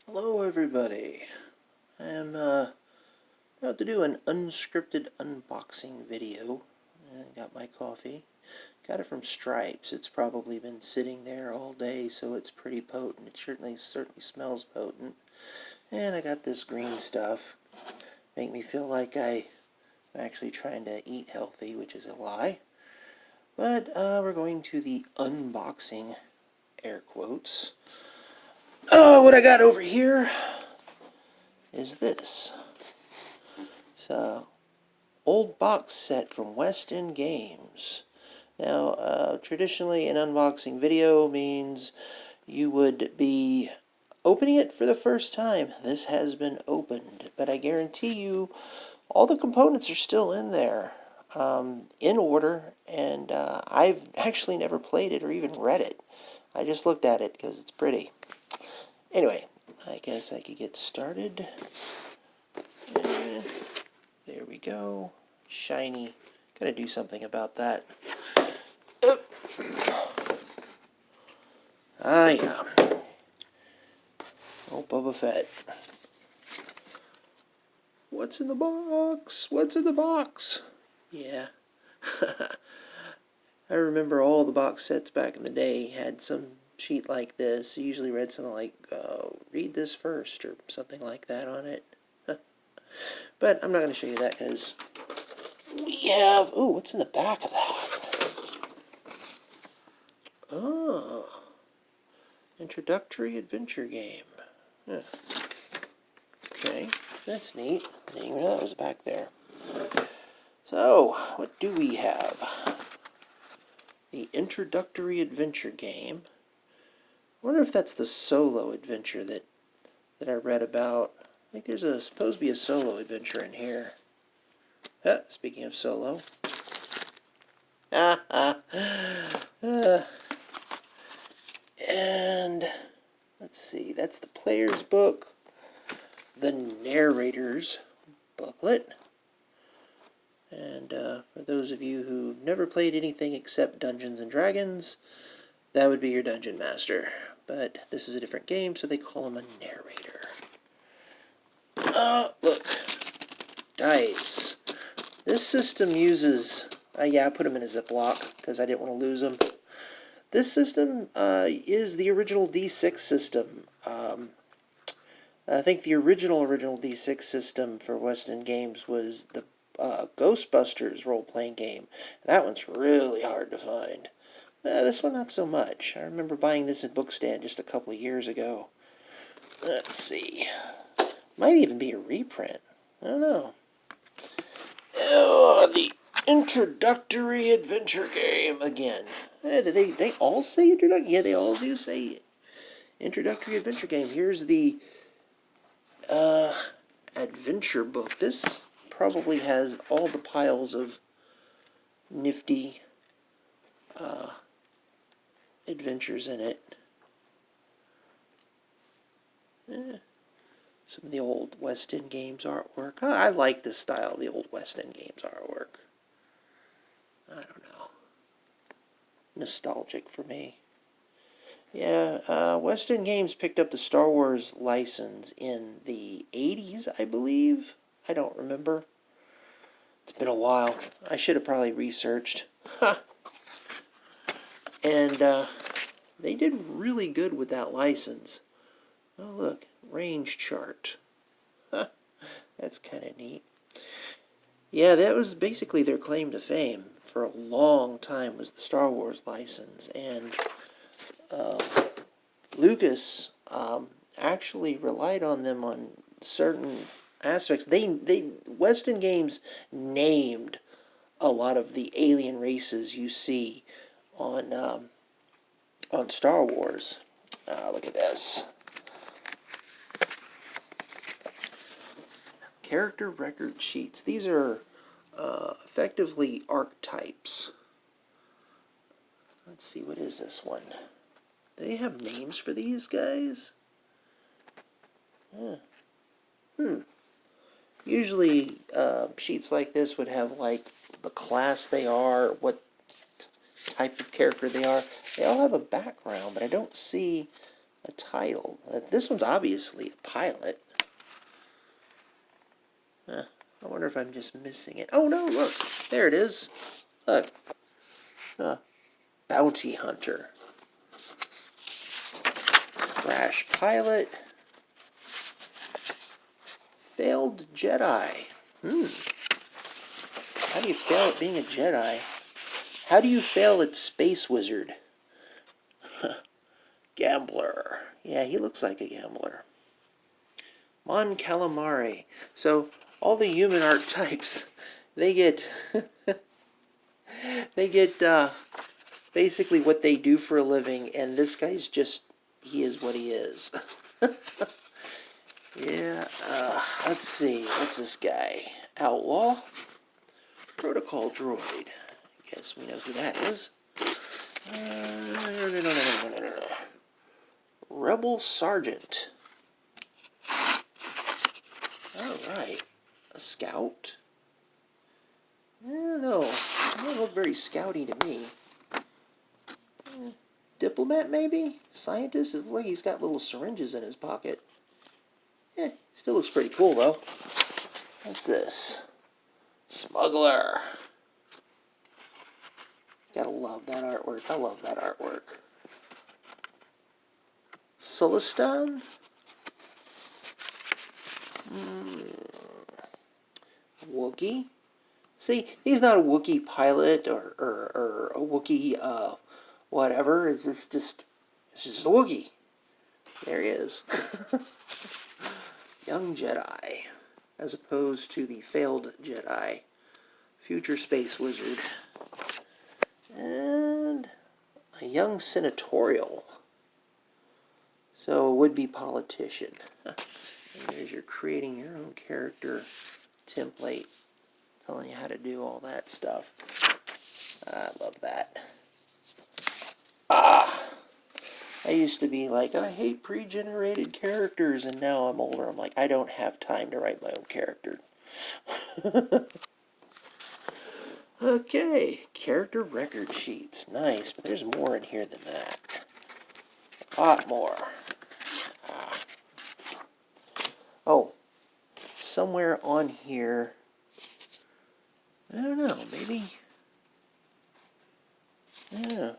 Hello everybody. I'm about to do an unscripted unboxing video. I got my coffee. Got it from Stripes. It's probably been sitting there all day, so it's pretty potent. It certainly smells potent. And I got this green stuff. Make me feel like I'm actually trying to eat healthy, which is a lie. But we're going to the unboxing, air quotes. What I got over here is this. So, old box set from West End Games. Now, traditionally an unboxing video means you would be opening it for the first time. This has been opened, but I guarantee you all the components are still in there, in order, and I've actually never played it or even read it. I just looked at it because it's pretty. Anyway, I guess I could get started. There we go. Shiny. Gotta do something about that. Yeah. Oh, Boba Fett. What's in the box? What's in the box? Yeah. I remember all the box sets back in the day had some sheet like this. I usually read something like, read this first, or something like that on it. But I'm not going to show you that because we have... Ooh, what's in the back of that? Oh. Introductory adventure game. Huh. Okay, that's neat. I didn't even know that was back there. So, what do we have? The Introductory adventure game. I wonder if that's the solo adventure that I read about. I think there's supposed to be a solo adventure in here. Speaking of solo. And let's see, that's the player's book, the narrator's booklet, and for those of you who've never played anything except Dungeons and Dragons, that would be your Dungeon Master. But this is a different game, so they call him a narrator. Look. Dice. This system uses... yeah, I put them in a Ziploc because I didn't want to lose them. This system is the original D6 system. I think the original D6 system for West End Games was the Ghostbusters role-playing game. That one's really hard to find. This one, not so much. I remember buying this at Bookstand just a couple of years ago. Let's see. Might even be a reprint. I don't know. The Introductory adventure game again. They all say introductory? Yeah, they all do say Introductory adventure game. Here's the adventure book. This probably has all the piles of nifty adventures in it. Some of the old West End Games artwork. I like this style of the old West End Games artwork. I don't know. Nostalgic for me. Yeah, West End Games picked up the Star Wars license in the 80s, I believe. I don't remember. It's been a while. I should have probably researched. And they did really good with that license. Oh, look. Range chart. That's kind of neat. Yeah, that was basically their claim to fame for a long time, was the Star Wars license. And Lucas actually relied on them on certain aspects. West End Games named a lot of the alien races you see on Star Wars. Look at this. Character record sheets. These are effectively archetypes. Let's see, what is this one? Do they have names for these guys? Usually sheets like this would have like the class they are, what type of character they are. They all have a background, but I don't see a title. This one's obviously a pilot. I wonder if I'm just missing it. Oh no, look. There it is. Look. Bounty Hunter. Crash Pilot. Failed Jedi. How do you fail at being a Jedi? How do you fail at Space Wizard? Gambler. Yeah, he looks like a gambler. Mon Calamari. So, all the human archetypes, they get... they get, basically what they do for a living, and this guy's just... he is what he is. Yeah, let's see. What's this guy? Outlaw? Protocol droid. Guess we know who that is. Rebel Sergeant. Alright. A scout? I don't know. It doesn't look very scouty to me. Diplomat, maybe? Scientist? It's like he's got little syringes in his pocket. Still looks pretty cool, though. What's this? Smuggler. Gotta love that artwork. I love that artwork. Sulistan? Wookiee? See, he's not a Wookiee pilot or a Wookiee, whatever. It's just a Wookiee. There he is. Young Jedi, as opposed to the failed Jedi. Future Space Wizard. And a young senatorial. So a would-be politician. And there's your creating your own character template, telling you how to do all that stuff. I love that. I used to be like, I hate pre-generated characters, and now I'm older. I'm like, I don't have time to write my own character. Okay, character record sheets. Nice, but there's more in here than that. A lot more. Oh, somewhere on here, I don't know, maybe, yeah.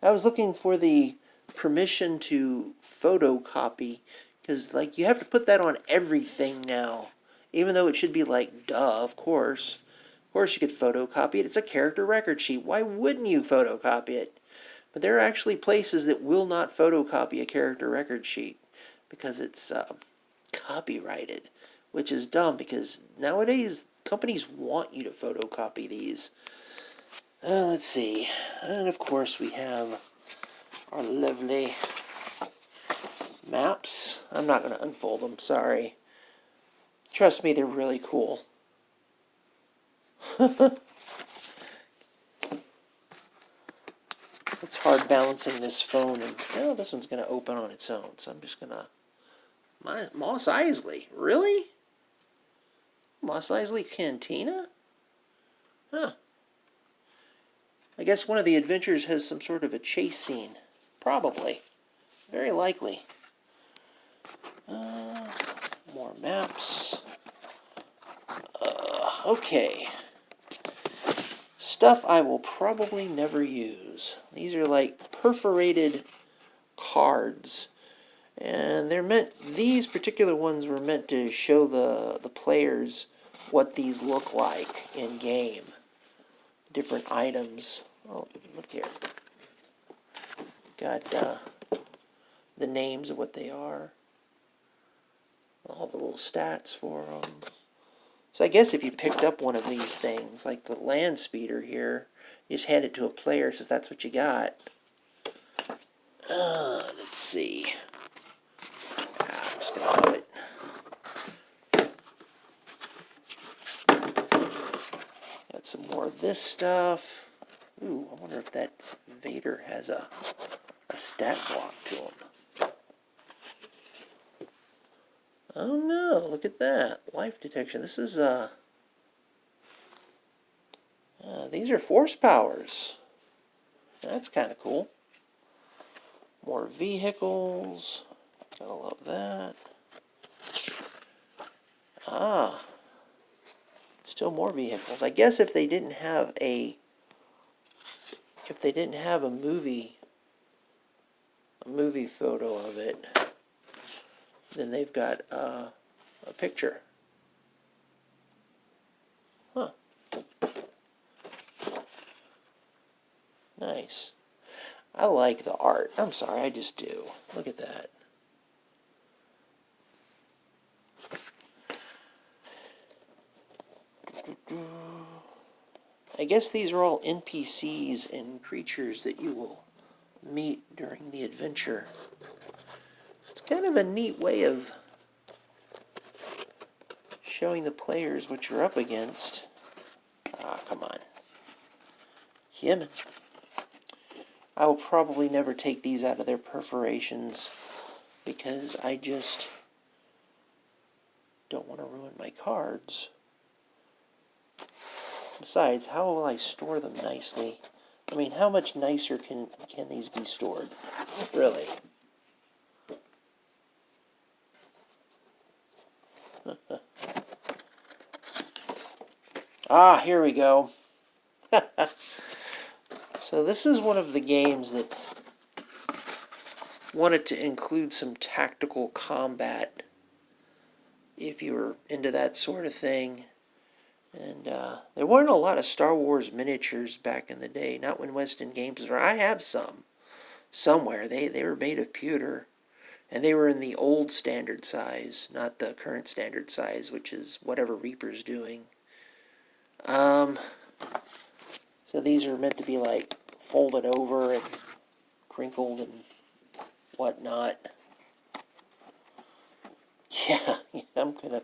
I was looking for the permission to photocopy, because, like, you have to put that on everything now, even though it should be like, duh, of course. Of course you could photocopy it. It's a character record sheet. Why wouldn't you photocopy it? But there are actually places that will not photocopy a character record sheet because it's copyrighted, which is dumb because nowadays companies want you to photocopy these. Let's see. And of course we have our lovely maps. I'm not going to unfold them, sorry. Trust me, they're really cool. It's hard balancing this phone, and this one's going to open on its own, so I'm just going to... Mos Eisley, really? Mos Eisley Cantina? Huh. I guess one of the adventures has some sort of a chase scene. Probably. Very likely. More maps. Okay. Stuff I will probably never use. These are like perforated cards. And they're meant, these particular ones were meant to show the players what these look like in game. Different items. Oh, look here. Got the names of what they are. All the little stats for them. So I guess if you picked up one of these things, like the land speeder here, you just hand it to a player, says that's what you got. Let's see. I'm just going to do it. Got some more of this stuff. Ooh, I wonder if that Vader has a stat block to him. Oh no, look at that. Life detection. This is, these are force powers. That's kind of cool. More vehicles. Gotta love that. Ah, still more vehicles. I guess if they didn't have a movie photo of it, then they've got a picture. Huh. Nice. I like the art. I'm sorry, I just do. Look at that. I guess these are all NPCs and creatures that you will meet during the adventure. It's kind of a neat way of showing the players what you're up against. Ah, come on. Him. I will probably never take these out of their perforations because I just don't want to ruin my cards. Besides, how will I store them nicely? I mean, how much nicer can these be stored? Really? Ah, here we go. So this is one of the games that wanted to include some tactical combat if you were into that sort of thing. And there weren't a lot of Star Wars miniatures back in the day, not when Weston Games were. I have some somewhere. They were made of pewter, and they were in the old standard size, not the current standard size, which is whatever Reaper's doing. So these are meant to be like folded over and crinkled and whatnot. Yeah, I'm gonna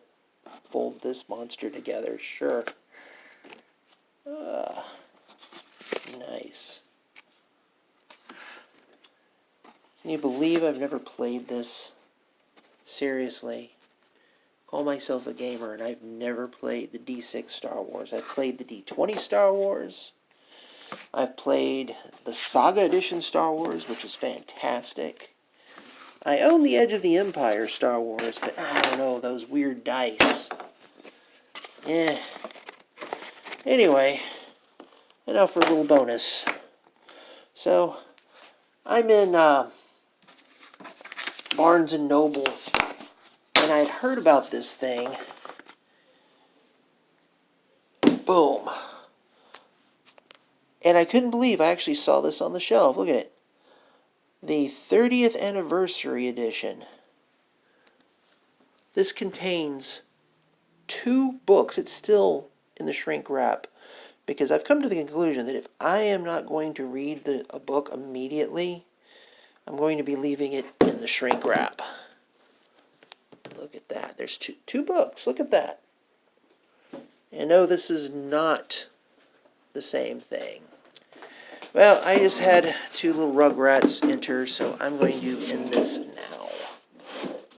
fold this monster together, sure. Nice. Can you believe I've never played this? Seriously. Call myself a gamer, and I've never played the D6 Star Wars. I've played the D20 Star Wars. I've played the Saga Edition Star Wars, which is fantastic. I own the Edge of the Empire Star Wars, but I don't know, those weird dice. Anyway, and now for a little bonus. So, I'm in Barnes & Noble, and I had heard about this thing. Boom. And I couldn't believe I actually saw this on the shelf. Look at it. The 30th Anniversary Edition. This contains 2 books. It's still in the shrink wrap, because I've come to the conclusion that if I am not going to read a book immediately, I'm going to be leaving it in the shrink wrap. Look at that. There's two books. Look at that. And no, this is not the same thing. Well, I just had 2 little Rugrats enter, so I'm going to end this now.